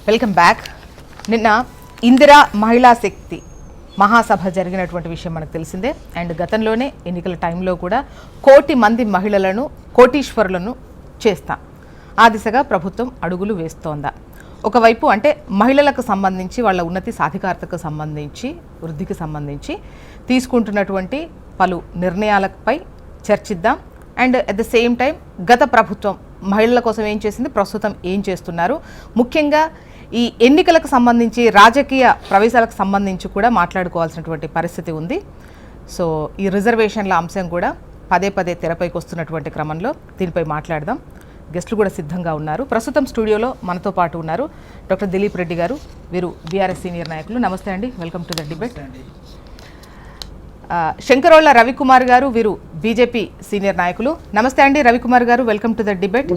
Welcome back. నిన్న ఇందిరా మహిళా శక్తి మహాసభ జరిగినటువంటి విషయం మనకు తెలిసిందే. అండ్ గతంలోనే ఎన్నికల టైంలో కూడా 1 కోటి మంది మహిళలను కోటీశ్వరులను చేస్తా ఆ దిశగా ప్రభుత్వం అడుగులు వేస్తోందా? ఒకవైపు అంటే మహిళలకు సంబంధించి వాళ్ళ ఉన్నతి సాధికారతకు సంబంధించి వృద్ధికి సంబంధించి తీసుకుంటున్నటువంటి పలు నిర్ణయాలపై చర్చిద్దాం. And at the same time గత ప్రభుత్వం మహిళల కోసం ఏం చేసింది, ప్రస్తుతం ఏం చేస్తున్నారు, ముఖ్యంగా ఈ ఎన్నికలకు సంబంధించి రాజకీయ ప్రవేశాలకు సంబంధించి కూడా మాట్లాడుకోవాల్సినటువంటి పరిస్థితి ఉంది. సో ఈ రిజర్వేషన్ల అంశం కూడా పదే పదే తెరపైకి వస్తున్నటువంటి క్రమంలో దీనిపై మాట్లాడదాం. గెస్టులు కూడా సిద్ధంగా ఉన్నారు. ప్రస్తుతం స్టూడియోలో మనతో పాటు ఉన్నారు డాక్టర్ దిలీప్ రెడ్డి గారు, వీరు బీఆర్ఎస్ సీనియర్ నాయకులు. నమస్తే అండి, welcome to the debate. Shankarolla Ravikumar garu, వీరు బీజేపీ సీనియర్ నాయకులు. నమస్తే అండి Ravikumar garu, welcome to the debate.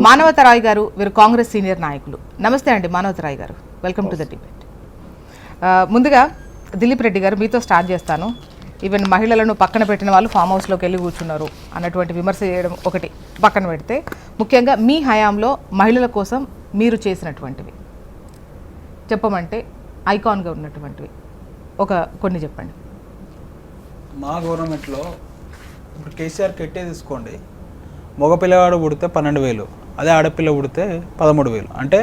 Manavatarai garu, వీరు కాంగ్రెస్ సీనియర్ నాయకులు. నమస్తే అండి మానవతరాయ్ గారు, వెల్కమ్ టు ద డిబేట్. ముందుగా దిలీప్ రెడ్డి గారు, మీతో స్టార్ట్ చేస్తాను. ఈవెన్ మహిళలను పక్కన పెట్టిన వాళ్ళు ఫామ్ హౌస్లోకి వెళ్ళి కూర్చున్నారు అన్నటువంటి విమర్శ చేయడం ఒకటి పక్కన పెడితే, ముఖ్యంగా మీ హయాంలో మహిళల కోసం మీరు చేసినటువంటివి చెప్పమంటే ఐకాన్గా ఉన్నటువంటివి కొన్ని చెప్పండి. మా గవర్నమెంట్లో ఇప్పుడు కేసీఆర్ కెట్టే తీసుకోండి, మగ పిల్లవాడు పుడితే 12,000, అదే ఆడపిల్ల పుడితే 13,000. అంటే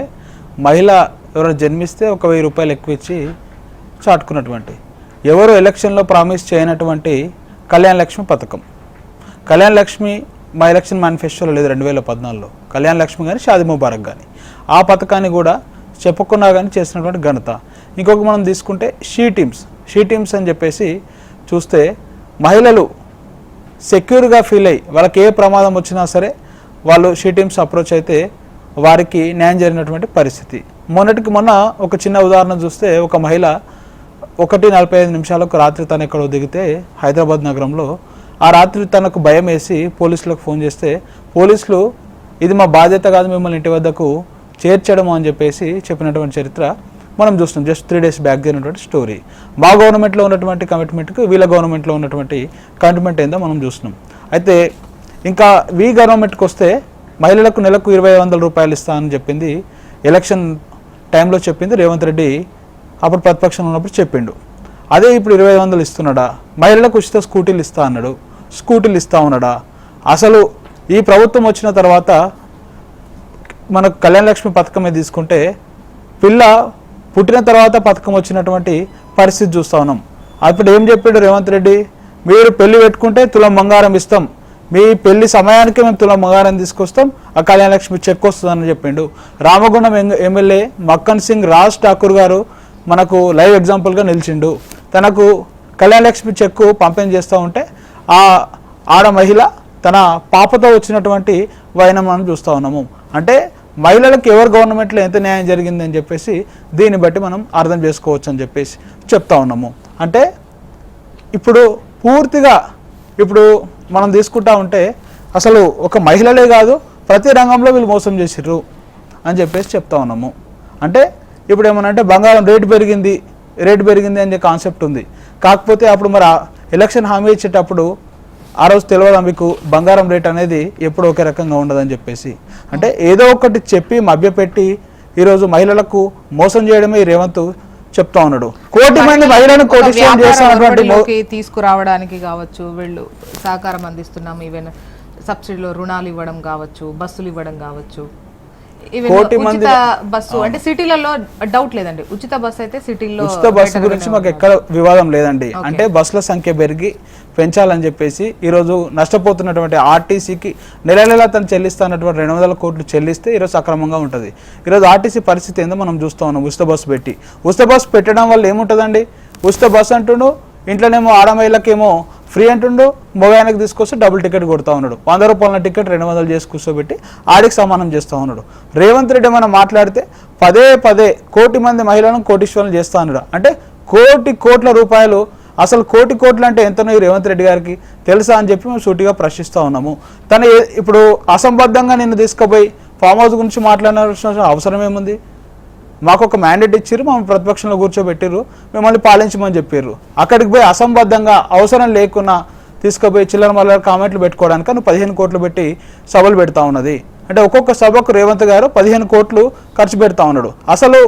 మహిళ ఎవరైనా జన్మిస్తే 1,000 రూపాయలు ఎక్కువ ఇచ్చి చాటుకున్నటువంటి, ఎవరు ఎలక్షన్లో ప్రామిస్ చేయనటువంటి కళ్యాణ లక్ష్మి పథకం. కళ్యాణ లక్ష్మి మా ఎలక్షన్ మేనిఫెస్టోలో లేదు 2014లో. కళ్యాణ లక్ష్మి కానీ షాదీ ముబారక్ కానీ ఆ పథకాన్ని కూడా చెప్పకుండా కానీ చేసినటువంటి ఘనత. ఇంకొక మనం తీసుకుంటే షీ టీమ్స్ అని చెప్పేసి చూస్తే మహిళలు సెక్యూర్గా ఫీల్ అయ్యి వాళ్ళకి ఏ ప్రమాదం వచ్చినా సరే వాళ్ళు షీ టీమ్స్ అప్రోచ్ అయితే వారికి న్యాయం జరిగినటువంటి పరిస్థితి. మొన్నటికి మొన్న ఒక చిన్న ఉదాహరణ చూస్తే, ఒక మహిళ 1:45 రాత్రి తను ఎక్కడో దిగితే హైదరాబాద్ నగరంలో, ఆ రాత్రి తనకు భయం వేసి పోలీసులకు ఫోన్ చేస్తే పోలీసులు ఇది మా బాధ్యత కాదు మిమ్మల్ని ఇంటి వద్దకు చేర్చడము అని చెప్పేసి చెప్పినటువంటి చరిత్ర మనం చూస్తున్నాం. జస్ట్ 3 days బ్యాక్ జరిగినటువంటి స్టోరీ. మా గవర్నమెంట్లో ఉన్నటువంటి కమిట్మెంట్కి వీళ్ళ గవర్నమెంట్లో ఉన్నటువంటి కమిట్మెంట్ ఏందో మనం చూస్తున్నాం. అయితే ఇంకా వీ గవర్నమెంట్కి వస్తే మహిళలకు నెలకు 2,500 రూపాయలు ఇస్తా అని చెప్పింది, ఎలక్షన్ టైంలో చెప్పింది రేవంత్ రెడ్డి. అప్పుడు ప్రతిపక్షంలో ఉన్నప్పుడు చెప్పిండు. అదే ఇప్పుడు 2,500 ఇస్తున్నాడా? మహిళలకు ఉచిత స్కూటీలు ఇస్తా అన్నాడు, స్కూటీలు ఇస్తా ఉన్నాడా? అసలు ఈ ప్రభుత్వం వచ్చిన తర్వాత మనకు కళ్యాణ లక్ష్మి పథకమే తీసుకుంటే, పిల్ల పుట్టిన తర్వాత పథకం వచ్చినటువంటి పరిస్థితి చూస్తూ ఉన్నాం. అప్పుడు ఏం చెప్పాడు రేవంత్ రెడ్డి, మీరు పెళ్లి పెట్టుకుంటే తులం బంగారం ఇస్తాం, మీ పెళ్లి సమయానికి మేము తులం బంగారం తీసుకొస్తాం, ఆ కళ్యాణ లక్ష్మి చెక్ వస్తుందని చెప్పిండు. రామగుండం ఎమ్మెల్యే మక్కన్ సింగ్ రాజ్ ఠాకూర్ గారు మనకు లైవ్ ఎగ్జాంపుల్గా నిలిచిండు. తనకు కళ్యాణ లక్ష్మి చెక్కు పంపిణీ చేస్తూ ఉంటే ఆ ఆడ మహిళ తన పాపతో వచ్చినటువంటి వైనం మనం చూస్తూ ఉన్నాము. అంటే మహిళలకు ఎవరు గవర్నమెంట్లో ఎంత న్యాయం జరిగిందని చెప్పేసి దీన్ని బట్టి మనం అర్థం చేసుకోవచ్చు అని చెప్పేసి చెప్తా ఉన్నాము. అంటే ఇప్పుడు పూర్తిగా ఇప్పుడు మనం తీసుకుంటా ఉంటే అసలు ఒక మహిళలే కాదు ప్రతి రంగంలో వీళ్ళు మోసం చేసిర్రు అని చెప్పేసి చెప్తా ఉన్నాము. అంటే ఇప్పుడు ఏమనంటే బంగారం రేటు పెరిగింది అనే కాన్సెప్ట్ ఉంది. కాకపోతే అప్పుడు మరి ఎలక్షన్ హామీ ఇచ్చేటప్పుడు ఆ రోజు తెలియదా మీకు బంగారం రేట్ అనేది ఎప్పుడు ఒకే రకంగా ఉండదని చెప్పేసి. అంటే ఏదో ఒకటి చెప్పి మభ్యపెట్టి ఈరోజు మహిళలకు మోసం చేయడమే రేవంత్ చెప్తా ఉన్నాడు. 1 కోటి మంది మహిళలను కోటీశ్వరం చేస్తున్నటువంటి తీసుకురావడానికి కావచ్చు, వీళ్ళు సహకారం అందిస్తున్నాం, ఈవెన్ సబ్సిడీలో రుణాలు ఇవ్వడం కావచ్చు, బస్సులు ఇవ్వడం కావచ్చు, ఉచిత బస్సు అంటే సిటీలలో డౌట్ లేదండి. ఉచిత బస్సు అయితే సిటీలో ఉచిత బస్సు గురించి మాకు ఎక్కడ వివాదం లేదండి. అంటే బస్సుల సంఖ్య పెంచాలని చెప్పేసి ఈరోజు నష్టపోతున్నటువంటి ఆర్టీసీకి నెల తను చెల్లిస్తున్నటువంటి 200 కోట్లు చెల్లిస్తే ఈరోజు సక్రమంగా ఉంటుంది. ఈరోజు ఆర్టీసీ పరిస్థితి ఏందో మనం చూస్తూ ఉన్నాం. ఉచిత బస్సు పెట్టడం వల్ల ఏముంటుందండి? ఉచిత బస్సు అంటుండు, ఇంట్లోనేమో ఆడమహిళకేమో ఫ్రీ అంటుండు, మొగాయనకు తీసుకొస్తే డబుల్ టికెట్ కొడతా ఉన్నాడు. 100 రూపాయల టికెట్ 200 చేసి కూర్చోబెట్టి ఆడికి సమానం చేస్తూ ఉన్నాడు. రేవంత్ రెడ్డి మనం మాట్లాడితే పదే 1 కోటి మంది మహిళలను కోటీశ్వరులు చేస్తా ఉన్నాడు. అంటే కోట్ల రూపాయలు. అసలు కోట్లు అంటే ఎంతనో ఈ రేవంత్ రెడ్డి గారికి తెలుసా అని చెప్పి మేము సూటిగా ప్రశ్నిస్తూ ఉన్నాము. తను ఇప్పుడు అసంబద్ధంగా నిన్ను తీసుకుపోయి ఫామ్ హౌస్ గురించి మాట్లాడాల్సిన అవసరం ఏముంది? మాకు ఒక మ్యాండేట్ ఇచ్చారు, మమ్మల్ని ప్రతిపక్షంలో కూర్చోబెట్టారు, మిమ్మల్ని పాలించమని చెప్పారు. అక్కడికి పోయి అసంబద్ధంగా అవసరం లేకున్నా తీసుకుపోయి చిల్లర మల్లర కామెంట్లు పెట్టుకోవడానికి నువ్వు 15 కోట్లు పెట్టి సభలు పెడతా ఉన్నది. అంటే ఒక్కొక్క సభకు రేవంత్ గారు 15 కోట్లు ఖర్చు పెడతా ఉన్నాడు. అసలు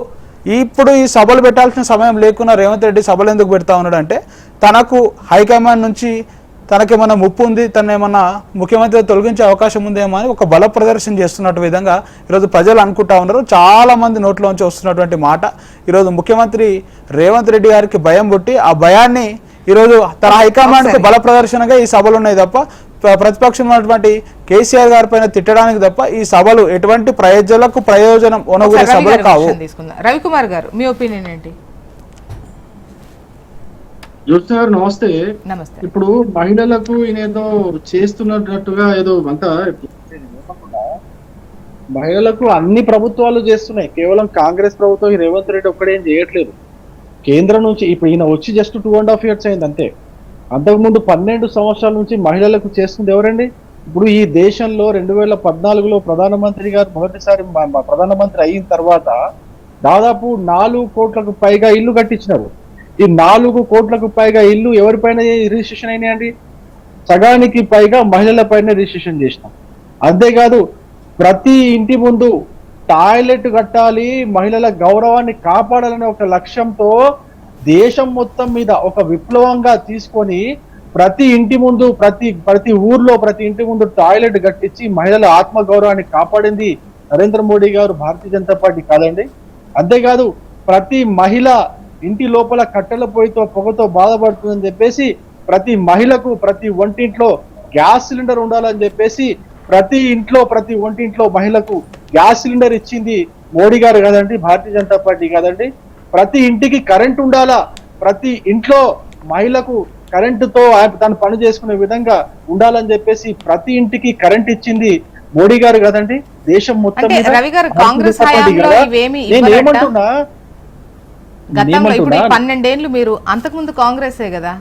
ఇప్పుడు ఈ సభలు పెట్టాల్సిన సమయం లేకున్నా రేవంత్ రెడ్డి సభలు ఎందుకు పెడతా ఉన్నాడు అంటే తనకు హైకమాండ్ నుంచి తనకేమన్నా ముప్పు ఉంది, తను ఏమన్నా ముఖ్యమంత్రి తొలగించే అవకాశం ఉందేమో అని ఒక బల ప్రదర్శన చేస్తున్నట్టు విధంగా ఈరోజు ప్రజలు అనుకుంటా ఉన్నారు. చాలామంది నోట్లోంచి వస్తున్నటువంటి మాట ఈరోజు ముఖ్యమంత్రి రేవంత్ రెడ్డి గారికి భయం పుట్టి ఆ భయాన్ని ఈరోజు తన హైకమాండ్కు బల ప్రదర్శనగా ఈ సభలు ఉన్నాయి తప్ప ప్రతిపక్షం ఉన్నటువంటి కేసీఆర్ గారి పైన తిట్టడానికి తప్ప ఈ సభలు ఎటువంటి ప్రజలకు ప్రయోజనం ఉనగూరే సభలు కావు. రవికుమార్ గారు మీ ఒపీనియన్ ఏంటి? జ్యోత్స్న గారు నమస్తే. నమస్తే. ఇప్పుడు మహిళలకు ఈయన ఏదో చేస్తున్నట్టుగా ఏదో అంతా మహిళలకు అన్ని ప్రభుత్వాలు చేస్తున్నాయి, కేవలం కాంగ్రెస్ ప్రభుత్వం ఈ రేవంత్ రెడ్డి ఒక్కడేం చేయట్లేదు. కేంద్రం నుంచి ఇప్పుడు ఈయన వచ్చి జస్ట్ 2.5 years అయింది అంతే. అంతకుముందు 12 సంవత్సరాల నుంచి మహిళలకు చేస్తుంది ఎవరండి? ఇప్పుడు ఈ దేశంలో 2014లో ప్రధానమంత్రి గారు మొదటిసారి ప్రధానమంత్రి అయిన తర్వాత దాదాపు 4 కోట్లకు పైగా ఇల్లు కట్టించినారు. ఈ 4 కోట్లకు పైగా ఇల్లు ఎవరిపైన రిజిస్ట్రేషన్ అయినాయండి? సగానికి పైగా మహిళల పైన రిజిస్ట్రేషన్ చేసినాం. అంతేకాదు ప్రతి ఇంటి ముందు టాయిలెట్ కట్టాలి, మహిళల గౌరవాన్ని కాపాడాలనే ఒక లక్ష్యంతో దేశం మొత్తం మీద ఒక విప్లవంగా తీసుకొని ప్రతి ఇంటి ముందు ప్రతి ఊర్లో ప్రతి ఇంటి ముందు టాయిలెట్ కట్టించి మహిళల ఆత్మ గౌరవాన్ని కాపాడింది నరేంద్ర మోడీ గారు, భారతీయ జనతా పార్టీ కాదండి. అంతేకాదు ప్రతి మహిళ ఇంటి లోపల కట్టెల పొయ్యితో పొగతో బాధపడుతుందని చెప్పేసి ప్రతి మహిళకు ప్రతి వంటింట్లో గ్యాస్ సిలిండర్ ఉండాలని చెప్పేసి ప్రతి ఇంట్లో ప్రతి వంటింట్లో మహిళకు గ్యాస్ సిలిండర్ ఇచ్చింది మోడీ గారు కాదండి, భారతీయ జనతా పార్టీ కాదండి. ప్రతి ఇంటికి కరెంట్ ఉండాలా, ప్రతి ఇంట్లో మహిళకు కరెంటుతో తను పని చేసుకునే విధంగా ఉండాలని చెప్పేసి ప్రతి ఇంటికి కరెంట్ ఇచ్చింది మోడీ గారు కాదండి. దేశం మొత్తం మీద నేను ఏమంటున్నా, గతంలో ఇప్పుడు 12 ఏళ్ళు మీరు అంతకుముందు కాంగ్రెసే కదా,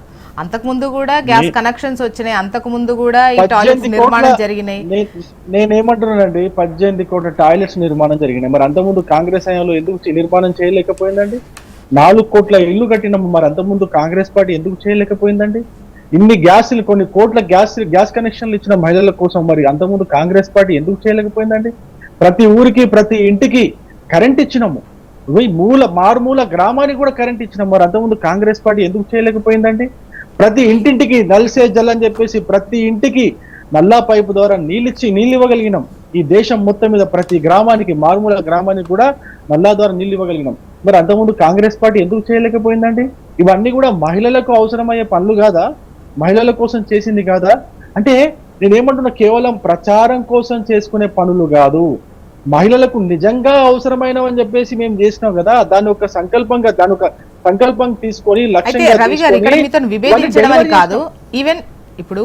అంతకుముందు కూడా గ్యాస్ కనెక్షన్స్ వచ్చినాయి, అంతకుముందు కూడా ఈ టాయిలెట్స్ నిర్మాణం జరిగినాయి. నేనేమంటున్నానండి, 18 కోట్ల టాయిలెట్స్ నిర్మాణం జరిగినాయి. మరి అంతకుముందు కాంగ్రెస్ హయాంలో ఎందుకు నిర్మాణం చేయలేకపోయిందండి? 4 కోట్ల ఇల్లు కట్టినాము, మరి అంతకుముందు కాంగ్రెస్ పార్టీ ఎందుకు చేయలేకపోయిందండి? ఇన్ని గ్యాస్లు కొన్ని కోట్ల గ్యాస్ కనెక్షన్లు ఇచ్చిన మహిళల కోసం మరి అంతకుముందు కాంగ్రెస్ పార్టీ ఎందుకు చేయలేకపోయిందండి? ప్రతి ఊరికి ప్రతి ఇంటికి కరెంట్ ఇచ్చినాము, మారుమూల గ్రామానికి కూడా కరెంట్ ఇచ్చినాము, మరి అంతకుముందు కాంగ్రెస్ పార్టీ ఎందుకు చేయలేకపోయిందండి? ప్రతి ఇంటింటికి నల్సే జల్ అని చెప్పేసి ప్రతి ఇంటికి నల్లా పైపు ద్వారా నీళ్ళు ఇవ్వగలిగినాం. ఈ దేశం మొత్తం మీద ప్రతి గ్రామానికి మారుమూల గ్రామానికి కూడా నల్లా ద్వారా నీళ్ళు ఇవ్వగలిగినాం. మరి అంతకుముందు కాంగ్రెస్ పార్టీ ఎందుకు చేయలేకపోయిందండి? ఇవన్నీ కూడా మహిళలకు అవసరమయ్యే పనులు కాదా? మహిళల కోసం చేసింది కాదా? అంటే నేనేమంటున్నా, కేవలం ప్రచారం కోసం చేసుకునే పనులు కాదు, మహిళలకు నిజంగా అవసరమైనవని చెప్పేసి మేము చేసినాం కదా. దాని ఒక సంకల్పం తీసుకొని రవి గారు ఇక్కడ మీతో విభేదించడం అని కాదు, ఈవెన్ ఇప్పుడు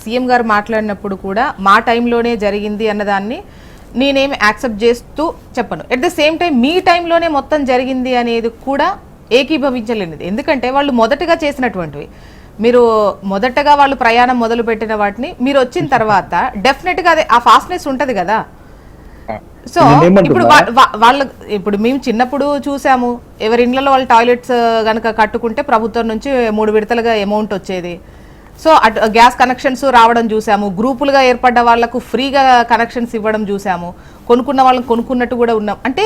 సీఎం గారు మాట్లాడినప్పుడు కూడా మా టైంలోనే జరిగింది అన్నదాన్ని నేనేమి యాక్సెప్ట్ చేస్తూ చెప్పను. ఎట్ ద సేమ్ టైం మీ టైంలోనే మొత్తం జరిగింది అనేది కూడా ఏకీభవించలేనిది. ఎందుకంటే వాళ్ళు మొదటగా చేసినటువంటివి, మీరు మొదటగా వాళ్ళు ప్రయాణం మొదలు పెట్టిన వాటిని మీరు వచ్చిన తర్వాత డెఫినెట్ గా అదే ఆ ఫాస్ట్నెస్ ఉంటది కదా. సో ఇప్పుడు వాళ్ళు ఇప్పుడు మేము చిన్నప్పుడు చూసాము, ఎవరి ఇళ్లలో వాళ్ళు టాయిలెట్స్ కనుక కట్టుకుంటే ప్రభుత్వం నుంచి 3 విడతలుగా అమౌంట్ వచ్చేది. సో గ్యాస్ కనెక్షన్స్ రావడం చూసాము, గ్రూపులుగా ఏర్పడ్డ వాళ్లకు ఫ్రీగా కనెక్షన్స్ ఇవ్వడం చూసాము, కొనుక్కున్న వాళ్ళని కొనుక్కున్నట్టు కూడా ఉన్నాం. అంటే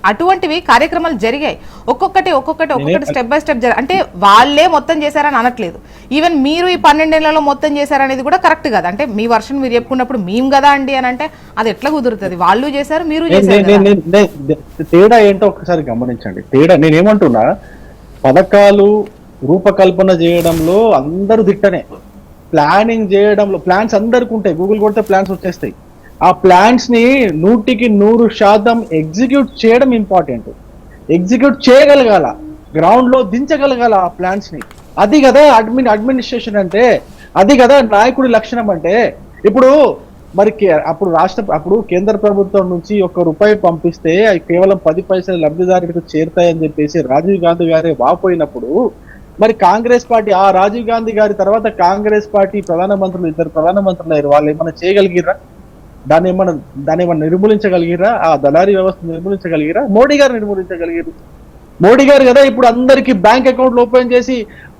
అటువంటివి కార్యక్రమాలు జరిగాయి. ఒక్కొక్కటి స్టెప్ బై స్టెప్ అంటే వాళ్ళే మొత్తం చేశారని అనట్లేదు. ఈవెన్ మీరు ఈ 12 ఏళ్లలో మొత్తం చేశారనేది కూడా కరెక్ట్ కదా. అంటే మీ వర్షన్ మీరు చెప్పుకున్నప్పుడు మేము కదా అండి అని అంటే అది ఎట్లా కుదురుతుంది? వాళ్ళు చేశారు, మీరు చేశారు. తేడా ఏంటో ఒకసారి గమనించండి. తేడా నేనేమంటున్నా, పథకాలు రూపకల్పన చేయడంలో అందరూ దిట్టనే, ప్లానింగ్ చేయడంలో ప్లాన్స్ అందరికి ఉంటాయి, గూగుల్ కొడితే ప్లాన్స్ వచ్చేస్తాయి. ఆ ప్లాన్స్ ని 100% ఎగ్జిక్యూట్ చేయడం ఇంపార్టెంట్. ఎగ్జిక్యూట్ చేయగలగాల, గ్రౌండ్ లో దించగలగాల ఆ ప్లాన్స్ ని. అది కదా అడ్మినిస్ట్రేషన్ అంటే, అది కదా నాయకుడి లక్షణం అంటే. ఇప్పుడు మరి అప్పుడు కేంద్ర ప్రభుత్వం నుంచి ₹1 పంపిస్తే అవి కేవలం 10 పైసలు లబ్ధిదారులకు చేరుతాయని చెప్పేసి రాజీవ్ గాంధీ గారే వాపోయినప్పుడు, మరి కాంగ్రెస్ పార్టీ ఆ రాజీవ్ గాంధీ గారి తర్వాత కాంగ్రెస్ పార్టీ ప్రధానమంత్రులు 2 ప్రధానమంత్రులు అయ్యారు. వాళ్ళు ఏమైనా చేయగలిగిరా? దాన్ని ఏమన్నా నిర్మూలించగలిగిరా? ఆ దళారీ వ్యవస్థ నిర్మూలించగలిగిరా? మోడీ గారు నిర్మూలించగలిగారు. మోడీ గారు కదా ఇప్పుడు అందరికి బ్యాంక్ అకౌంట్లు ఓపెన్ చేసి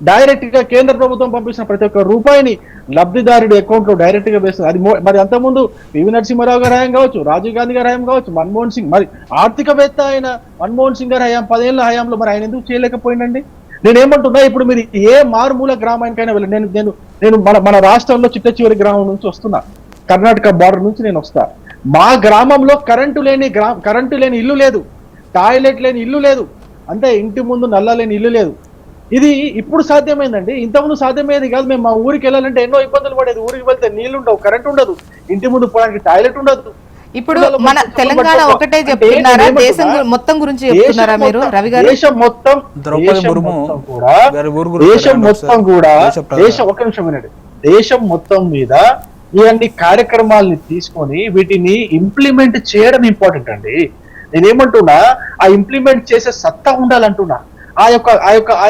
డైరెక్ట్ గా కేంద్ర ప్రభుత్వం పంపించిన ప్రతి ఒక్క రూపాయిని లబ్ధిదారుడి అకౌంట్ లో డైరెక్ట్ గా వేస్తుంది. అది మరి అంతకుముందు పివి నరసింహారావు గారి హయాం కావచ్చు, రాజీవ్ గాంధీ గారి హయాం కావచ్చు, మన్మోహన్ సింగ్, మరి ఆర్థికవేత్త అయిన మన్మోహన్ సింగ్ గారి హయాం 10 ఏళ్ల హయాంలో మరి ఆయన ఎందుకు చేయలేకపోయిందండి? నేనేమంటున్నా, ఇప్పుడు మీరు ఏ మారుమూల గ్రామానికైనా వెళ్ళి నేను మన రాష్ట్రంలో చిట్ట చివరి గ్రామం నుంచి వస్తున్నా, కర్ణాటక బార్డర్ నుంచి నేను వస్తా. మా గ్రామంలో కరెంటు లేని ఇల్లు లేదు, టాయిలెట్ లేని ఇల్లు లేదు, అంటే ఇంటి ముందు నల్ల లేని ఇల్లు లేదు. ఇది ఇప్పుడు సాధ్యమైందండి, ఇంతకుముందు సాధ్యమయ్యేది కాదు. మేము మా ఊరికి వెళ్ళాలంటే ఎన్నో ఇబ్బందులు పడేది. ఊరికి వెళ్తే నీళ్లు ఉండవు, కరెంట్ ఉండదు, ఇంటి ముందు పోవడానికి టాయిలెట్ ఉండదు. ఇప్పుడు మన తెలంగాణ ఒకటే చెప్తున్నారా, దేశం మొత్తం గురించి చెప్తున్నారా మీరు రవి గారు? దేశం మొత్తం ఒక నిమిషం వినండి, దేశం మొత్తం మీద ఇవన్నీ కార్యక్రమాలని తీసుకొని వీటిని ఇంప్లిమెంట్ చేయడం ఇంపార్టెంట్ అండి. నేనేమంటున్నా, ఆ ఇంప్లిమెంట్ చేసే సత్తా ఉండాలంటున్నా, ఆ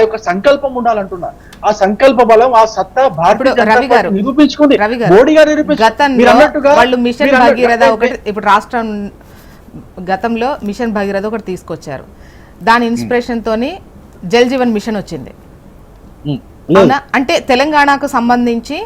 యొక్క సంకల్పం ఉండాలంటున్నా. ఆ సంకల్ప బలం, ఆ సత్తా భారతీయ జనతా పార్టీ నిరూపించుకుంది, మోడీ గారు నిరూపించుకున్నట్టుగా. వాళ్ళు మిషన్ భగీరథ ఒకటి, ఇప్పుడు రాష్ట్రం గతంలో మిషన్ భగీరథ ఒకటి తీసుకొచ్చారు, దాని ఇన్స్పిరేషన్ తోని జల్ జీవన్ మిషన్ వచ్చింది. అవునా? అంటే తెలంగాణకు సంబంధించి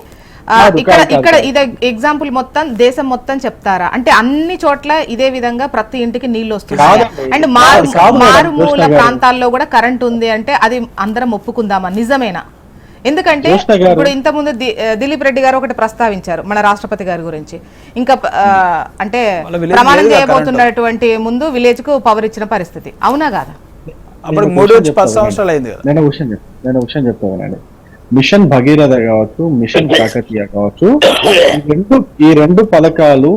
ఇక్కడ ఇదే ఎగ్జాంపుల్ మొత్తం దేశం మొత్తం చెప్తారా? అంటే అన్ని చోట్ల ఇదే విధంగా ప్రతి ఇంటికి నీళ్లు వస్తున్నాయి, అండ్ మారుమూల ప్రాంతాల్లో కూడా కరెంట్ ఉంది అంటే అది అందరం ఒప్పుకుందామా? నిజమేనా? ఎందుకంటే ఇప్పుడు ఇంత ముందు దిలీప్ రెడ్డి గారు ఒకటి ప్రస్తావించారు మన రాష్ట్రపతి గారి గురించి, ఇంకా అంటే ప్రమాణం చేయబోతున్నటువంటి ముందు విలేజ్ కు పవర్ ఇచ్చిన పరిస్థితి, అవునా కాదా? నేను విషయం చెప్తానండి. మిషన్ భగీరథ కావచ్చు, మిషన్ కాకతీయ కావచ్చు, ఈ రెండు పథకాలు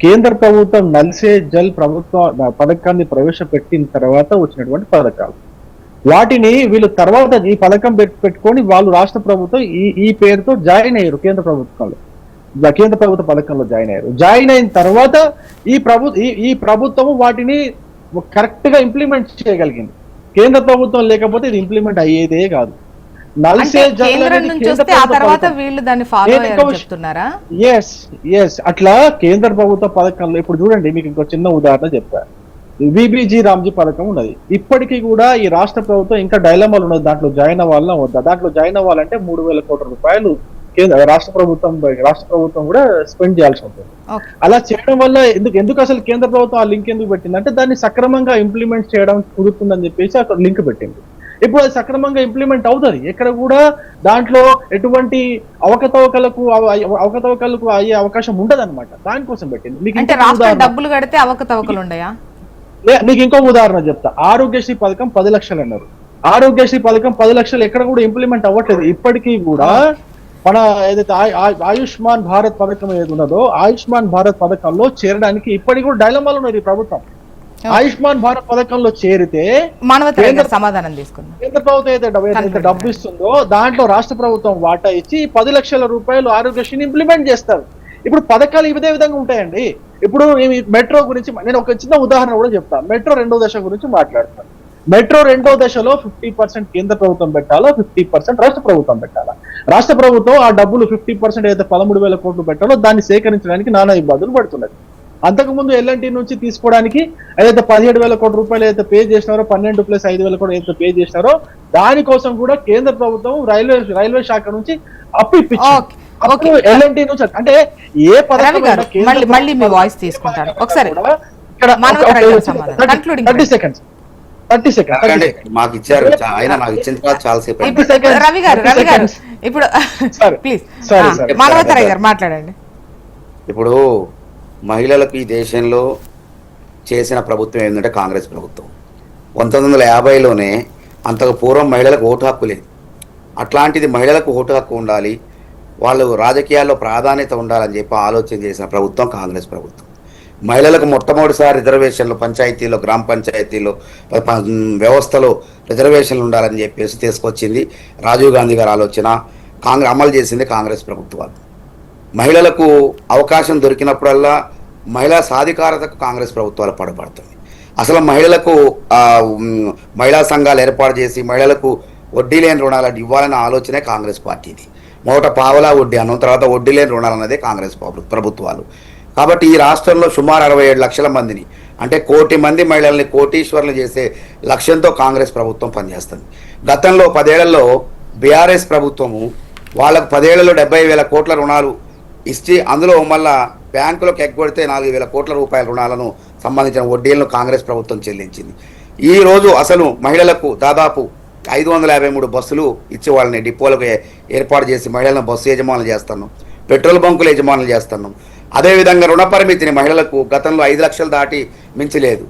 కేంద్ర ప్రభుత్వం నల్సే జల్ పథకాన్ని ప్రవేశపెట్టిన తర్వాత వచ్చినటువంటి పథకాలు. వాటిని వీళ్ళు తర్వాత ఈ పథకం పెట్టుకొని వాళ్ళు రాష్ట్ర ప్రభుత్వం ఈ పేరుతో జాయిన్ అయ్యారు, కేంద్ర ప్రభుత్వ పథకంలో జాయిన్ అయ్యారు. జాయిన్ అయిన తర్వాత ఈ ప్రభుత్వం వాటిని కరెక్ట్ గా ఇంప్లిమెంట్ చేయగలిగింది. కేంద్ర ప్రభుత్వం లేకపోతే ఇది ఇంప్లిమెంట్ అయ్యేదే కాదు. అట్లా కేంద్ర ప్రభుత్వ పథకంలో ఇప్పుడు చూడండి, మీకు ఇంకో చిన్న ఉదాహరణ చెప్తా. విబిజీ రామ్జీ పథకం ఉన్నది, ఇప్పటికీ కూడా ఈ రాష్ట్ర ప్రభుత్వం ఇంకా డైలమాలు ఉన్నది, దాంట్లో జాయిన్ అవ్వాలన్నా వద్దా. దాంట్లో జాయిన్ అవ్వాలంటే 3,000 కోట్ల రూపాయలు రాష్ట్ర ప్రభుత్వం కూడా స్పెండ్ చేయాల్సి ఉంటుంది. అలా చేయడం వల్ల ఎందుకు అసలు కేంద్ర ప్రభుత్వం ఆ లింక్ ఎందుకు పెట్టింది అంటే దాన్ని సక్రమంగా ఇంప్లిమెంట్ చేయడం కుదురుతుందని చెప్పేసి అక్కడ లింక్ పెట్టింది. ఇప్పుడు అది సక్రమంగా ఇంప్లిమెంట్ అవుతుంది, ఎక్కడ కూడా దాంట్లో ఎటువంటి అవకతవకలకు అయ్యే అవకాశం ఉండదు అనమాట. దానికోసం పెట్టింది. డబ్బులు కడితే అవకతవకలు ఉండయా? మీకు ఇంకొక ఉదాహరణ చెప్తా. ఆరోగ్యశ్రీ పథకం 10 లక్షలు అన్నారు. ఆరోగ్యశ్రీ పథకం 10 లక్షలు ఎక్కడ కూడా ఇంప్లిమెంట్ అవ్వట్లేదు. ఇప్పటికీ కూడా మన ఏదైతే ఆయుష్మాన్ భారత్ పథకం ఏది ఉన్నదో, ఆయుష్మాన్ భారత్ పథకంలో చేరడానికి ఇప్పటికి కూడా డైలమాలు ఉన్నది ప్రభుత్వం. ఆయుష్మాన్ భారత్ పథకంలో చేరితే సమాధానం తీసుకుంది, కేంద్ర ప్రభుత్వం ఏదైతే డబ్బు ఇస్తుందో దాంట్లో రాష్ట్ర ప్రభుత్వం వాటా ఇచ్చి 10 లక్షల రూపాయలు ఆరోగ్యశ్రీని ఇంప్లిమెంట్ చేస్తారు. ఇప్పుడు పథకాలు ఇదే విధంగా ఉంటాయండి. ఇప్పుడు మెట్రో గురించి నేను ఒక చిన్న ఉదాహరణ కూడా చెప్తాను. మెట్రో 2వ దశ గురించి మాట్లాడతాను. మెట్రో 2వ దశలో 50% కేంద్ర ప్రభుత్వం పెట్టాలో, 50% రాష్ట్ర ప్రభుత్వం పెట్టాలా. రాష్ట్ర ప్రభుత్వం ఆ డబ్బులు 50% ఏదైతే 13,000 కోట్లు పెట్టాలో దాన్ని సేకరించడానికి నానా ఇబ్బందులు పడుతున్నది. అంతకుముందు ఎల్ఎన్టీ నుంచి తీసుకోవడానికి ఏదైతే 17,000 కోట్ల రూపాయలు ఏదైతే పే చేసినారో, 12 + 5,000 కోట్లు ఏదైతే పే చేసినారో దానికోసం కూడా కేంద్ర ప్రభుత్వం రైల్వే శాఖ నుంచి అప్పు ఇప్పించింది. ఎల్ఎన్టీ నుంచి అంటే ఏ పథకం మళ్ళీ మీ వాయిస్ తీసుకుంటాను ఒకసారి. 30 సెకండ్స్ మాకు ఇచ్చారు, ఆయన నాకు ఇచ్చిన తర్వాత చాలా సేపు. రవి గారు ఇప్పుడు ప్లీజ్ మానవతరాయ్ గారు మాట్లాడండి. ఇప్పుడు మహిళలకు ఈ దేశంలో చేసిన ప్రభుత్వం ఏంటంటే కాంగ్రెస్ ప్రభుత్వం. 1950లోనే అంతకు పూర్వం మహిళలకు ఓటు హక్కు లేదు. అట్లాంటిది మహిళలకు ఓటు హక్కు ఉండాలి, వాళ్ళు రాజకీయాల్లో ప్రాధాన్యత ఉండాలని చెప్పి ఆలోచన చేసిన ప్రభుత్వం కాంగ్రెస్ ప్రభుత్వం. మహిళలకు మొట్టమొదటిసారి రిజర్వేషన్లు పంచాయతీలో, గ్రామ పంచాయతీలో, వ్యవస్థలో రిజర్వేషన్లు ఉండాలని చెప్పేసి తీసుకొచ్చింది రాజీవ్ గాంధీ గారి ఆలోచన. అమలు చేసింది కాంగ్రెస్ ప్రభుత్వాలు. మహిళలకు అవకాశం దొరికినప్పుడల్లా మహిళా సాధికారతకు కాంగ్రెస్ ప్రభుత్వాలు పడబడుతుంది. అసలు మహిళలకు మహిళా సంఘాలు ఏర్పాటు చేసి మహిళలకు వడ్డీ లేని రుణాలు ఇవ్వాలనే ఆలోచనే కాంగ్రెస్ పార్టీది. మొదట పావలా వడ్డీ అన్న తర్వాత వడ్డీ లేని రుణాలు అన్నదే కాంగ్రెస్ ప్రభుత్వాలు. కాబట్టి ఈ రాష్ట్రంలో సుమారు 67 లక్షల మందిని అంటే 1 కోటి మంది మహిళల్ని కోటీశ్వర్లు చేసే లక్ష్యంతో కాంగ్రెస్ ప్రభుత్వం పనిచేస్తుంది. గతంలో 10 ఏళ్లలో బీఆర్ఎస్ ప్రభుత్వము వాళ్ళకు 10 ఏళ్లలో 70,000 కోట్ల రుణాలు ఇచ్చి అందులో మళ్ళా బ్యాంకులకు ఎగ్గొడితే 4,000 కోట్ల రూపాయల రుణాలను సంబంధించిన వడ్డీలను కాంగ్రెస్ ప్రభుత్వం చెల్లించింది. ఈరోజు అసలు మహిళలకు దాదాపు 553 బస్సులు ఇచ్చి వాళ్ళని డిపోలకు ఏర్పాటు చేసి మహిళలను బస్సు యజమానులు చేస్తున్నాం, పెట్రోల్ బంకులు యజమానులు చేస్తున్నాం. అదేవిధంగా రుణ పరిమితిని మహిళలకు గతంలో 5 లక్షలు దాటి మించలేదు.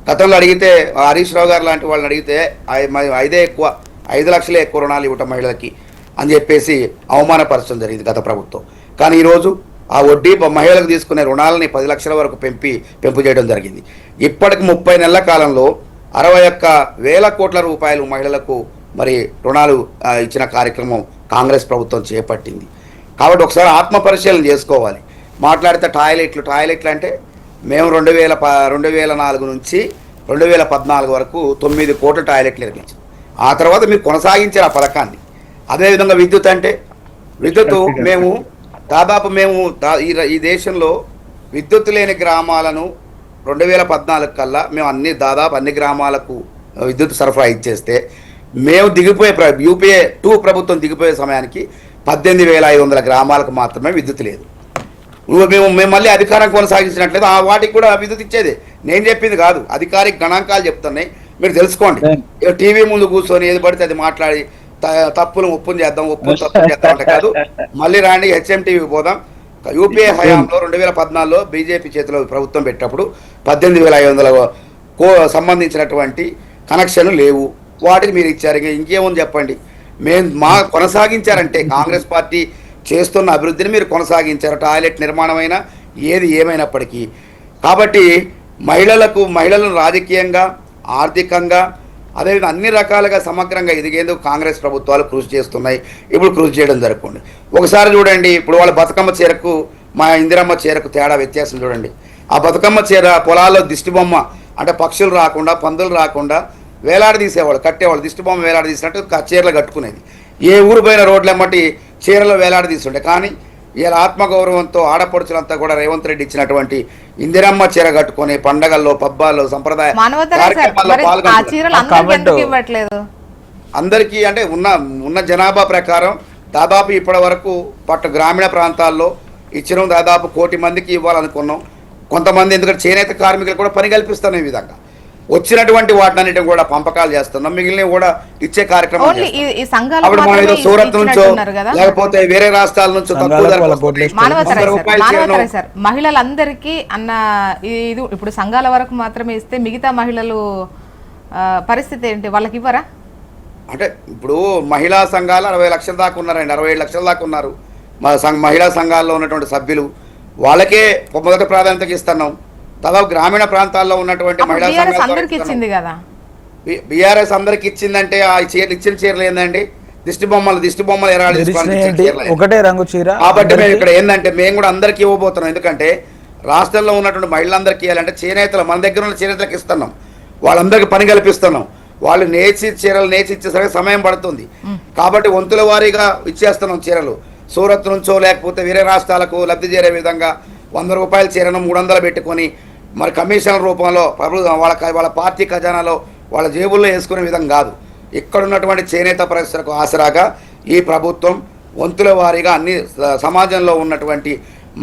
గతంలో అడిగితే హరీష్ రావు గారు లాంటి వాళ్ళని అడిగితే 5 లక్షలే ఎక్కువ రుణాలు ఇవ్వటం మహిళలకి అని చెప్పేసి అవమానపరచడం జరిగింది గత ప్రభుత్వం. కానీ ఈరోజు ఆ వడ్డీ మహిళలకు తీసుకునే రుణాలని 10 లక్షల వరకు పెంపు చేయడం జరిగింది. ఇప్పటికి 30 నెలల కాలంలో 61,000 కోట్ల రూపాయలు మహిళలకు మరి రుణాలు ఇచ్చిన కార్యక్రమం కాంగ్రెస్ ప్రభుత్వం చేపట్టింది. కాబట్టి ఒకసారి ఆత్మ పరిశీలన చేసుకోవాలి. మాట్లాడితే టాయిలెట్లు అంటే మేము 2004 నుంచి 2014 వరకు 9 కోట్ల టాయిలెట్లు నిర్మించాం. ఆ తర్వాత మీరు కొనసాగించారు ఆ పథకాన్ని. అదేవిధంగా విద్యుత్ అంటే మేము దాదాపు ఈ దేశంలో విద్యుత్ లేని గ్రామాలను 2014 కల్లా మేము దాదాపు అన్ని గ్రామాలకు విద్యుత్ సరఫరా ఇచ్చేస్తే మేము యూపీఏ 2 ప్రభుత్వం దిగిపోయే సమయానికి 18,500 గ్రామాలకు మాత్రమే విద్యుత్ లేదు. మేము మళ్ళీ అధికారం కొనసాగించినట్లేదు వాటికి కూడా విద్యుత్ ఇచ్చేది. నేను చెప్పింది కాదు, అధికారిక గణాంకాలు చెప్తున్నాయి, మీరు తెలుసుకోండి. టీవీ ముందు కూర్చొని ఏది పడితే అది మాట్లాడి తప్పులు తప్పు చేద్దాం అంటే కాదు. మళ్ళీ రాండి హెచ్ఎంటీవీ పోదాం. యూపీఏ హయాంలో 2014లో బీజేపీ చేతిలో ప్రభుత్వం పెట్టినప్పుడు 18,500 సంబంధించినటువంటి కనెక్షన్లు లేవు, వాటికి మీరు ఇచ్చారు. ఇంకేముంది చెప్పండి. మా కొనసాగించారంటే కాంగ్రెస్ పార్టీ చేస్తున్న అభివృద్ధిని మీరు కొనసాగించారు, టాయిలెట్ నిర్మాణమైనా ఏది ఏమైనప్పటికీ. కాబట్టి మహిళలను రాజకీయంగా ఆర్థికంగా అదేవిధంగా అన్ని రకాలుగా సమగ్రంగా ఎదిగేందుకు కాంగ్రెస్ ప్రభుత్వాలు కృషి చేస్తున్నాయి. ఇప్పుడు కృషి చేయడం జరుగుతుంది. ఒకసారి చూడండి, ఇప్పుడు వాళ్ళ బతుకమ్మ చీరకు మా ఇందిరమ్మ చీరకు తేడా వ్యత్యాసం చూడండి. ఆ బతుకమ్మ చీర పొలాల్లో దిష్టిబొమ్మ అంటే పక్షులు రాకుండా పందులు రాకుండా వేలాడదీసేవాళ్ళు, కట్టేవాళ్ళు. దిష్టిబొమ్మ వేలాడదీసినట్టు చీరలు కట్టుకునేది. ఏ ఊరు పోయిన రోడ్లెమ్మటి చీరలు వేలాడదీస్తుండే. కానీ ఇలా ఆత్మగౌరవంతో ఆడపడుచులంతా కూడా రేవంత్ రెడ్డి ఇచ్చినటువంటి ఇందిరమ్మ చీర కట్టుకొని పండగల్లో పబ్బాల్లో సంప్రదాయ అందరికీ అంటే ఉన్న జనాభా ప్రకారం దాదాపు ఇప్పటి వరకు గ్రామీణ ప్రాంతాల్లో ఇచ్చిన దాదాపు 1 కోటి మందికి ఇవ్వాలనుకున్నాం. కొంతమంది ఎందుకంటే చేనేత కార్మికులు కూడా పని కల్పిస్తాం. ఈ విధంగా వచ్చినటువంటి వాటినన్నిటిని కూడా పంపకాలు చేస్తున్నాం, మిగిలిన కూడా ఇచ్చే కార్యక్రమం. అప్పుడు మనం ఏదో సూరత్ నుంచో లేకపోతే వేరే రాష్ట్రాల నుంచో మహిళలందరికీ అన్న ఇది ఇప్పుడు సంఘాల వరకు మాత్రమే ఇస్తే మిగతా మహిళలు పరిస్థితి ఏంటి? వాళ్ళకి ఇవ్వరా? అంటే ఇప్పుడు మహిళా సంఘాలు 60 లక్షల దాకా ఉన్నారండి, 67 లక్షల దాకా ఉన్నారు మహిళా సంఘాల్లో ఉన్నటువంటి సభ్యులు. వాళ్ళకే మొదటి ప్రాధాన్యత ఇస్తున్నాం. దాదాపు గ్రామీణ ప్రాంతాల్లో ఉన్నటువంటి మహిళా సంఘాలు బీఆర్ఎస్ అందరికి ఇచ్చిందంటే ఆ ఇచ్చిన చీరలు ఏందండి? దిష్టి బొమ్మలు ఒకటే రంగు చీర. కాబట్టి మేము ఇక్కడ ఏంటంటే మేము కూడా అందరికి ఇవ్వబోతున్నాం. ఎందుకంటే రాష్ట్రంలో ఉన్నటువంటి మహిళలందరికీ ఇవ్వాలంటే చేనేతలు మన దగ్గర ఉన్న చేనేతలకు ఇస్తున్నాం, వాళ్ళందరికీ పని కల్పిస్తున్నాం. వాళ్ళు చీరలు నేచి ఇచ్చేసరికి సమయం పడుతుంది. కాబట్టి వంతుల వారీగా ఇచ్చేస్తున్నాం చీరలు. సూరత్ నుంచో లేకపోతే వేరే రాష్ట్రాలకు లబ్ధి చేరే విధంగా 100 రూపాయల చీరను 300 పెట్టుకొని మరి కమిషన్ల రూపంలో వాళ్ళ పార్టీ ఖజానాలో వాళ్ళ జేబుల్లో వేసుకునే విధంగా కాదు. ఇక్కడ ఉన్నటువంటి చేనేత పరిశ్రమకు ఆసరాగా ఈ ప్రభుత్వం వంతుల వారీగా అన్ని సమాజంలో ఉన్నటువంటి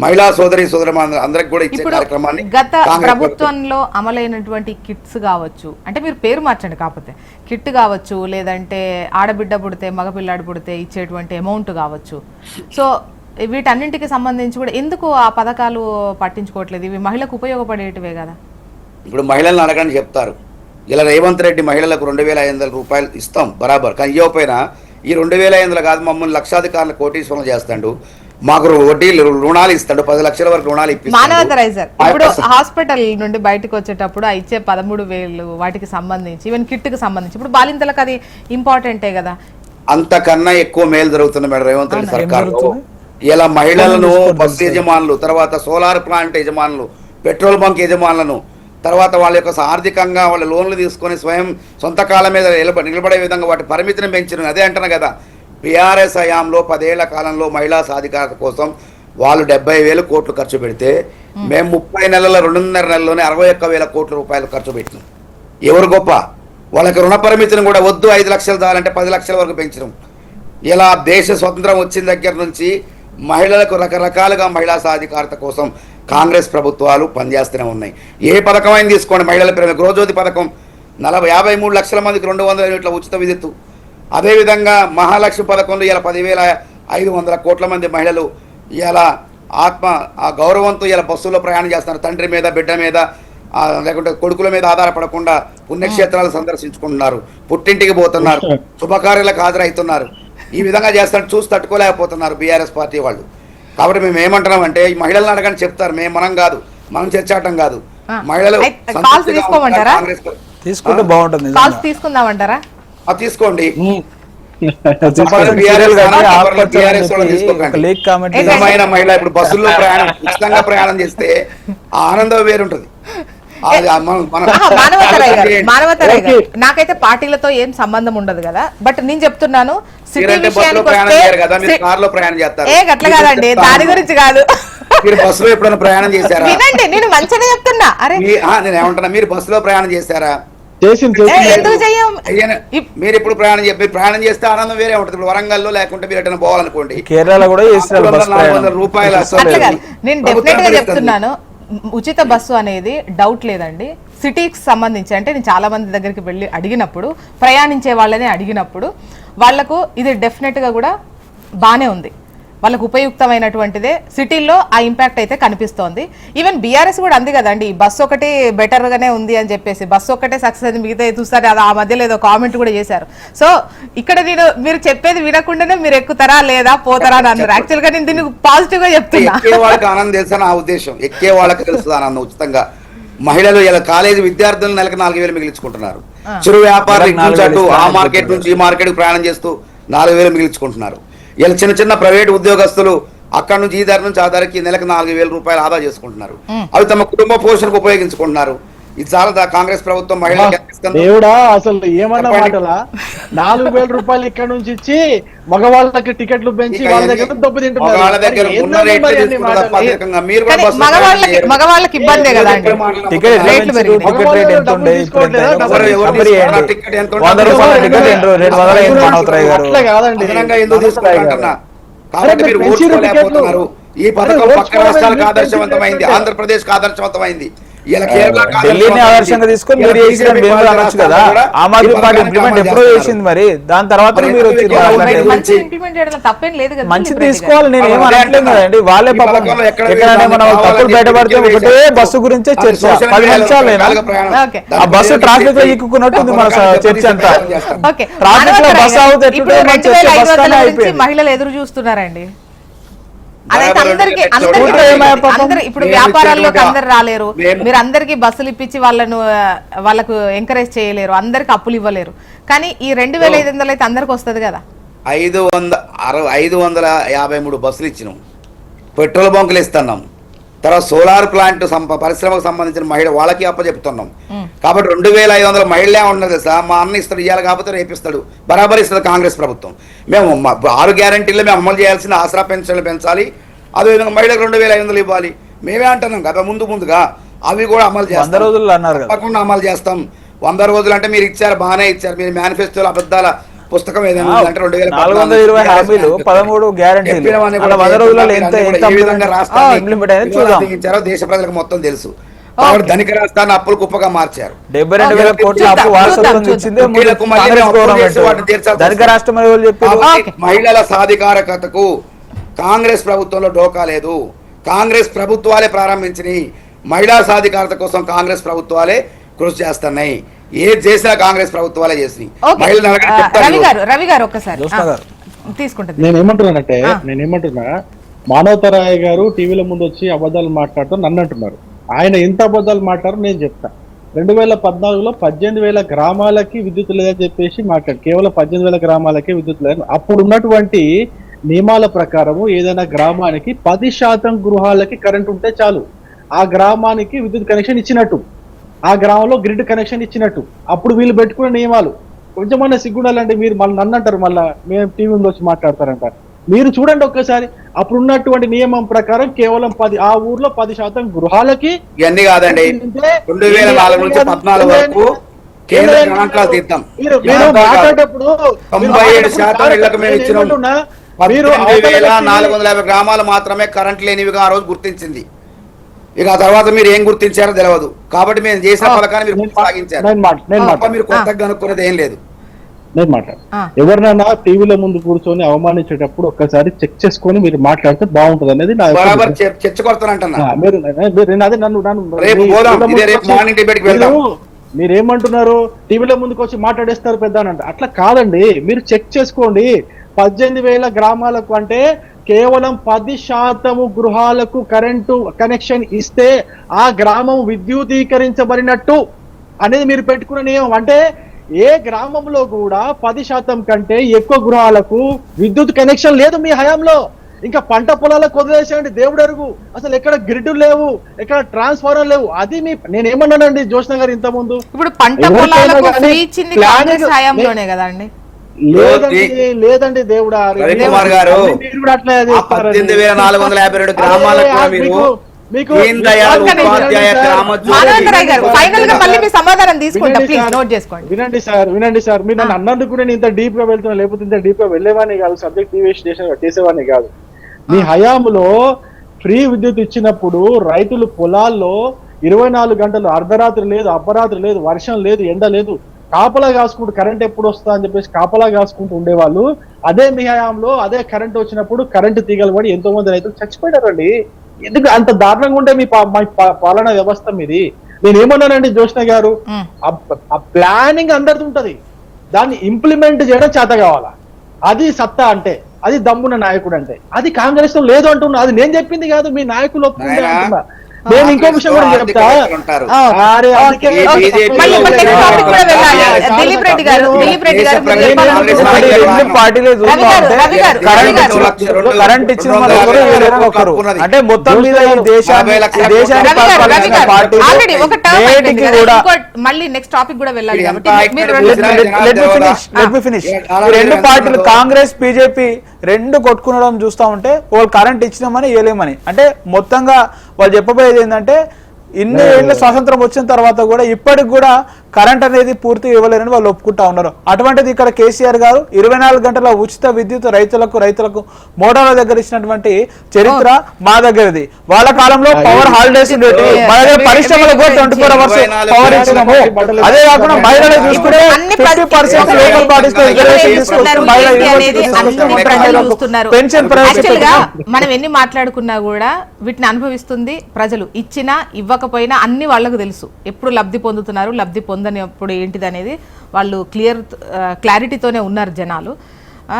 మహిళా సోదరులు అందరికి కూడా ఇచ్చే కార్యక్రమాన్ని గత ప్రభుత్వంలో అమలైనటువంటి కిట్స్ కావచ్చు, అంటే మీరు పేరు మార్చండి కాకపోతే కిట్ కావచ్చు, లేదంటే ఆడబిడ్డ పుడితే మగపిల్లాడు పుడితే ఇచ్చేటువంటి అమౌంట్ కావచ్చు. సో వీటన్నింటికి సంబంధించి కూడా ఎందుకు ఆ పథకాలు పట్టించుకోవట్లేదు? ఇవి మహిళకు ఉపయోగపడేటివే కదా. ఇప్పుడు మహిళలను అడగని చెప్తారు. ఇలా రేవంత్ రెడ్డి మహిళలకు 2,500 రూపాయలు ఇస్తాం బరాబర్, కానీ ఇవ్వకపోయినా ఈ 2,500 కాదు మమ్మల్ని లక్షాధికారులు కోటీశ్వరం చేస్తాడు, మాకు వడ్డీలు రుణాలు ఇస్తాడు, 10 లక్షల వరకు రుణాలు మానవతరైజర్. ఇప్పుడు హాస్పిటల్ నుండి బయటకు వచ్చేటప్పుడు ఇచ్చే 13,000 వాటికి సంబంధించి ఈవెన్ కిట్ కి సంబంధించి ఇప్పుడు బాలింతలకు అది ఇంపార్టెంటే కదా. అంతకన్నా ఎక్కువ మేలు జరుగుతుంది మేడం రేవంత్ రెడ్డి సర్కార్లో. ఇలా మహిళలను బస్సు యజమానులు, తర్వాత సోలార్ ప్లాంట్ యజమానులు, పెట్రోల్ బంక్ యజమానులను, తర్వాత వాళ్ళ యొక్క ఆర్థికంగా వాళ్ళ లోన్లు తీసుకొని సొంత కాలం మీద నిలబడే విధంగా వాటి పరిమితిని పెంచిన. అదే అంటున్నా కదా, బీఆర్ఎస్ హయాంలో 10 ఏళ్ల కాలంలో మహిళా సాధికారత కోసం వాళ్ళు 70,000 కోట్లు ఖర్చు పెడితే మేము 30 నెలల 2.5 నెలల్లోనే 61,000 కోట్ల రూపాయలు ఖర్చు పెట్టినాం. ఎవరు గొప్ప? వాళ్ళకి రుణ పరిమితిని కూడా వద్దు 5 లక్షలు దాలంటే 10 లక్షల వరకు పెంచడం. ఇలా దేశ స్వతంత్రం వచ్చిన దగ్గర నుంచి మహిళలకు రకరకాలుగా మహిళా సాధికారత కోసం కాంగ్రెస్ ప్రభుత్వాలు పనిచేస్తూనే ఉన్నాయి. ఏ పథకమైనా తీసుకోండి, మహిళల పేరు గృహజ్యోతి పథకం 53 లక్షల మందికి 200 యూనిట్ల ఉచిత విద్యుత్తు. అదేవిధంగా మహాలక్ష్మి పథకంలో ఇలా 10,500 కోట్ల మంది మహిళలు ఇలా ఆ గౌరవంతో ఇలా బస్సుల్లో ప్రయాణం చేస్తున్నారు. తండ్రి మీద, బిడ్డ మీద, లేకుంటే కొడుకుల మీద ఆధారపడకుండా పుణ్యక్షేత్రాలు సందర్శించుకుంటున్నారు, పుట్టింటికి పోతున్నారు, శుభకార్యాలకు హాజరవుతున్నారు. ఈ విధంగా చేస్తాను చూసి తట్టుకోలేకపోతున్నారు బీఆర్ఎస్ పార్టీ వాళ్ళు. కాబట్టి మేము ఏమంటున్నాం అంటే ఈ మహిళలను అడగని చెప్తారు, మనం కాదు, మనం చర్చాటం కాదు. మహిళలు తీసుకుంటే బాగుంటుంది. తీసుకుందామంటారా? తీసుకోండి. నిజమైన మహిళ ఇప్పుడు బస్సుల్లో ఉచితంగా ప్రయాణం చేస్తే ఆనందం వేరుంటది. నాకైతే పార్టీలతో ఏం సంబంధం ఉండదు కదా, బట్ నేను చెప్తున్నాను సిటీ అట్లా కాదండి, దాని గురించి కాదు. మీరు బస్సులో ఎప్పుడైనా ప్రయాణం చేశారా? వినండి, నేను మంచిగా చెప్తున్నా. అరే నేను ఏమంటున్నా, మీరు బస్సులో ప్రయాణం చేశారా? మీరు ఇప్పుడు ప్రయాణం చేస్తే ఆనందం వేరే ఉంటుంది. ఇప్పుడు వరంగల్లో లేకుంటే మీరు ఎటైనా పోవాలనుకోండి, కేరళ కూడా 400 రూపాయలు. నేను డెఫినెట్ గా చెప్తున్నాను, ఉచిత బస్సు అనేది డౌట్ లేదండి. సిటీకి సంబంధించి అంటే నేను చాలా మంది దగ్గరికి వెళ్ళి అడిగినప్పుడు, ప్రయాణించే వాళ్ళని అడిగినప్పుడు వాళ్లకు ఇది డెఫినెట్ గా కూడా బానే ఉంది, వాళ్ళకు ఉపయుక్తమైనటువంటిదే. సిటీల్లో ఆ ఇంపాక్ట్ అయితే కనిపిస్తోంది. ఈవెన్ బీఆర్ఎస్ కూడా అంది కదండి, బస్సు ఒకటి బెటర్ గానే ఉంది అని చెప్పేసి, బస్సు ఒకటే సక్సెస్ అయింది, మిగతా చూస్తారు. అది ఆ మధ్యలో ఏదో కామెంట్ కూడా చేశారు. సో ఇక్కడ మీరు చెప్పేది వినకుండానే మీరు ఎక్కుతారా లేదా పోతారా అని అన్నారు. యాక్చువల్ గా నేను దీన్ని పాజిటివ్ గా చెప్తున్నా. వాళ్ళకి ఆనందం తెలుసా నా ఉద్దేశం, ఎక్కే వాళ్ళకి తెలుసు ఆనందం. ఉచితంగా మహిళలు ఇలా కాలేజీ విద్యార్థులు నెలకు 4,000 మిగిలించుకుంటున్నారు. చిరు వ్యాపారులు నుంచి ఆ మార్కెట్ నుంచి ఈ మార్కెట్ ప్రయాణం చేస్తూ 4,000 మిగిలించుకుంటున్నారు. ఇలా చిన్న చిన్న ప్రైవేట్ ఉద్యోగస్తులు అక్కడ నుంచి ఈ ధర నుంచి ఆ ధరకి నెలకు 4,000 రూపాయలు ఆదా చేసుకుంటున్నారు. అవి తమ కుటుంబ పోషణకు ఉపయోగించుకుంటున్నారు. ఇది చాలా కాంగ్రెస్ ప్రభుత్వం మహిళలకు దేవుడా అసలు ఏమన్నా మాటలా 4,000 రూపాయలు ఇక్కడ నుంచి ఇచ్చి మగవాళ్ళకి టికెట్లు పెంచి వాళ్ళ దగ్గర దెబ్బ తింటున్నారు. మగవాళ్ళకి ఇబ్బందే కదా అండి. అట్లా కాదండి. కాబట్టి మీరు ఓర్చుకోలేకపోతున్నారు. ఈ పథకం పక్క రాష్ట్రాలకు ఆదర్శవంతమైంది, ఆంధ్రప్రదేశ్ ఆదర్శవంతమైంది. ఢిల్లీని ఆదర్శంగా తీసుకొని మీరు చేసిన మేము అనొచ్చు కదా. ఆమ్ ఆద్మీ పార్టీ ఇంప్లిమెంట్ ఎప్పుడో చేసింది, మరి దాని తర్వాత మీరు మంచి తీసుకోవాలి. నేను ఏమనట్లేదు కదండి, వాళ్ళే పాపం ఎక్కడైనా మనం తప్పులు బయటపడితే ఒకటే బస్సు గురించే చర్చ 10 నిమిషాలైనా ఆ బస్సు ట్రాఫిక్ లో ఇక్కున్నట్టుంది మన చర్చ అంతా. ట్రాఫిక్ లో బస్సు అవుతుంది, మహిళలు ఎదురు చూస్తున్నారండి. అదైతే అందరికి ఇప్పుడు వ్యాపారాల్లోకి అందరు రాలేరు, మీరు అందరికి బస్సులు ఇప్పించి వాళ్ళకు ఎంకరేజ్ చేయలేరు, అందరికి అప్పులు ఇవ్వలేరు. కానీ ఈ 2,500 అయితే అందరికి వస్తుంది కదా. 553 బస్సులు ఇచ్చినాం, పెట్రోల్ బంకులు ఇస్తున్నాం, తర్వాత సోలార్ ప్లాంట్ పరిశ్రమకు సంబంధించిన మహిళ వాళ్ళకి అప్పచెప్తున్నాం. కాబట్టి 2,500 మహిళలే ఉన్నది సార్. మా అన్న ఇస్తాడు, ఇవ్వాలి కాకపోతే రేపిస్తాడు, బరాబర్ ఇస్తుంది కాంగ్రెస్ ప్రభుత్వం. మేము 6 గ్యారంటీలు మేము అమలు చేయాల్సిన ఆసరా పెన్షన్లు పెంచాలి, అదేవిధంగా మహిళలకు 2,500 ఇవ్వాలి. మేమే అంటున్నాం కదా ముందుగా అవి కూడా అమలు చేస్తాం, 100 రోజులు అన్నారు, తప్పకుండా అమలు చేస్తాం. 100 రోజులు అంటే మీరు ఇచ్చారు, బాగానే ఇచ్చారు. మీరు మేనిఫెస్టోలో అబద్ధాల పుస్తకం ఏదైనా అంటే 420 హామీలు 13 గ్యారంటీలు ఇచ్చారో దేశ ప్రజలకు మొత్తం తెలుసు. ధనిక రాష్ట్రాన్ని అప్పులు కుప్పగా మార్చారు. 72,000 కోట్ల అప్పు వారసత్వం ఇచ్చింది ధనిక రాష్ట్రం. మహిళల సాధికారకతకు కాంగ్రెస్ ప్రభుత్వంలో డోకా లేదు. కాంగ్రెస్ ప్రభుత్వాలే ప్రారంభించినాయి. మహిళా సాధికారత కోసం కాంగ్రెస్ ప్రభుత్వాలే కృషి చేస్తున్నాయి. ఏది చేసినా కాంగ్రెస్ ప్రభుత్వాలే చేసినాయి. రవి గారు ఒక్కసారి తీసుకుంటారు. నేనేమంటున్నా, మానవతరాయ్ గారు టీవీల ముందు వచ్చి అబద్ధాలు మాట్లాడుతూ నన్ను అంటున్నారు. ఆయన ఎంత అబద్ధాలు మాట్లాడో నేను చెప్తా. 2014లో 18,000 గ్రామాలకి విద్యుత్ లేదని చెప్పేసి మాట్లాడు. కేవలం 18,000 గ్రామాలకే విద్యుత్ లేదు. అప్పుడు ఉన్నటువంటి నియమాల ప్రకారము ఏదైనా గ్రామానికి 10% గృహాలకి కరెంట్ ఉంటే చాలు, ఆ గ్రామానికి విద్యుత్ కనెక్షన్ ఇచ్చినట్టు, ఆ గ్రామంలో గ్రిడ్ కనెక్షన్ ఇచ్చినట్టు. అప్పుడు వీళ్ళు పెట్టుకునే నియమాలు కొంచెమన్నా సిగ్గుండాలంటే మీరు మళ్ళీ నన్ను అంటారు, మళ్ళీ మేము టీవీ ముందు వచ్చి మాట్లాడతారంట. మీరు చూడండి ఒక్కసారి అప్పుడు ఉన్నటువంటి నియమం ప్రకారం కేవలం 10 ఆ ఊర్లో 10% గృహాలకి ఇవన్నీ కాదండి 2004 నుంచి 14 వరకు కేంద్ర గణాంకాలు తీద్దాం. మీరు మాట్లాడేటప్పుడు 97% ఇళ్లకు మేము ఇచ్చినాం. 18,450 గ్రామాలు మాత్రమే కరెంట్ లేనివిగా ఆ రోజు గుర్తించింది. ఇక ఆ తర్వాత మీరు ఏం గుర్తించారో తెలియదు. కాబట్టి మేము చేసిన పథకాన్ని మీరు కొనసాగించారు. మీరు కొత్తగా కనుక్కునేది ఏం లేదు. నేను మాట్లాడు ఎవరినైనా టీవీలో ముందు కూర్చొని అవమానించేటప్పుడు ఒక్కసారి చెక్ చేసుకొని మీరు మాట్లాడితే బాగుంటది అనేది నా బరాబర్ చర్చ కొడతానంటున్నా. మీరేమంటున్నారు టీవీలో ముందుకు వచ్చి మాట్లాడేస్తారు పెద్ద అని అట్లా కాదండి. మీరు చెక్ చేసుకోండి. 18,000 గ్రామాలకు అంటే కేవలం 10% గృహాలకు కరెంటు కనెక్షన్ ఇస్తే ఆ గ్రామం విద్యుదీకరించబడినట్టు అనేది మీరు పెట్టుకున్న నియమం. అంటే ఏ గ్రామంలో కూడా 10% కంటే ఎక్కువ గృహాలకు విద్యుత్ కనెక్షన్ లేదు మీ హయాంలో. ఇంకా పంట పొలాలకు వదిలేసేయండి, దేవుడు అరుగు. అసలు ఎక్కడ గ్రిడ్ లేవు, ఎక్కడ ట్రాన్స్ఫార్మర్ లేవు. అది మీ నేనేమన్నానండి జోష్న గారు ఇంత ముందు, ఇప్పుడు పంట పొలాలకు ఫ్రీ ఇచ్చింది కాంగ్రెస్ హయాంలోనే కదండి. లేదండి దేవుడా, రవికుమార్ గారు 18,452 గ్రామాలకు మీకు వినండి సార్ మీరు నన్ను అన్నందుకు నేను ఇంత డీప్ గా వెళ్తున్నా, లేకపోతే ఇంత డీప్ గా వెళ్ళేవాడిని కాదు, సబ్జెక్ట్ చేసేవాడిని కాదు. మీ హయాంలో ఫ్రీ విద్యుత్ ఇచ్చినప్పుడు రైతులు పొలాల్లో 24 గంటలు అర్ధరాత్రి లేదు, అర్ధరాత్రి లేదు, వర్షం లేదు, ఎండ లేదు, కాపలా కాసుకుంటూ కరెంట్ ఎప్పుడు వస్తా అని చెప్పేసి కాపలా కాసుకుంటూ ఉండేవాళ్ళు. అదే మీ హయాంలో అదే కరెంట్ వచ్చినప్పుడు కరెంటు తీగలు పడి ఎంతో మంది రైతులు చచ్చిపోయారండి. ఎందుకు అంత దారుణంగా ఉండే మీ పాలనా వ్యవస్థ మీది. నేనేమన్నానండి జోష్న గారు, ఆ ప్లానింగ్ అందరిది ఉంటది, దాన్ని ఇంప్లిమెంట్ చేయడం చేత కావాలా. అది సత్తా అంటే, అది దమ్మున్న నాయకుడు అంటే. అది కాంగ్రెస్ లో లేదు అంటున్నా. అది నేను చెప్పింది కాదు, మీ నాయకులు ఒప్పుకుంటే అంటున్నా. నేను ఇంకో విషయం కూడా చెప్తా. దిలీప్ రెడ్డి గారు కరెంట్ ఇచ్చిన ఒకరు అంటే మొత్తం మీద ఈ దేశానికి కూడా మళ్ళీ నెక్స్ట్ టాపిక్ కూడా వెళ్ళాలి. రెండు పార్టీలు కాంగ్రెస్ బీజేపీ రెండు కొట్టుకునడం చూస్తా ఉంటే వాళ్ళు కరెంట్ ఇచ్చినామని ఇవ్వలేమని అంటే మొత్తంగా వాళ్ళు చెప్పబోయేది ఏంటంటే ఇన్ని ఏళ్ళ స్వాతంత్రం వచ్చిన తర్వాత కూడా ఇప్పటికి కూడా కరెంట్ అనేది పూర్తిగా ఇవ్వలేరని వాళ్ళు ఒప్పుకుంటా ఉన్నారు. అటువంటిది ఇక్కడ కేసీఆర్ గారు 24 గంటల ఉచిత విద్యుత్ రైతులకు మోటార్ల దగ్గర ఇచ్చినటువంటి చరిత్ర మా దగ్గరది. వాళ్ళ కాలంలో పవర్ హాలిడేస్ ఉండేది, మన దగ్గర పరిశ్రమలకు కూడా 24 hours పవర్ ఇచ్చినాము. అదే కాకుండా మహిళలు చూసుకుంటే 50% లోకల్ బాడీస్ లో రిజర్వేషన్ తీసుకొచ్చి పెన్షన్ మనం ఎన్ని మాట్లాడుకున్నా కూడా వీటిని అనుభవిస్తుంది ప్రజలు. ఇచ్చినా ఇవ్వకపోయినా అన్ని వాళ్లకు తెలుసు ఎప్పుడు లబ్ధి పొందుతున్నారు, లబ్ధి పొందని అప్పుడు ఏంటిది అనేది వాళ్ళు క్లారిటీతోనే ఉన్నారు జనాలు. సో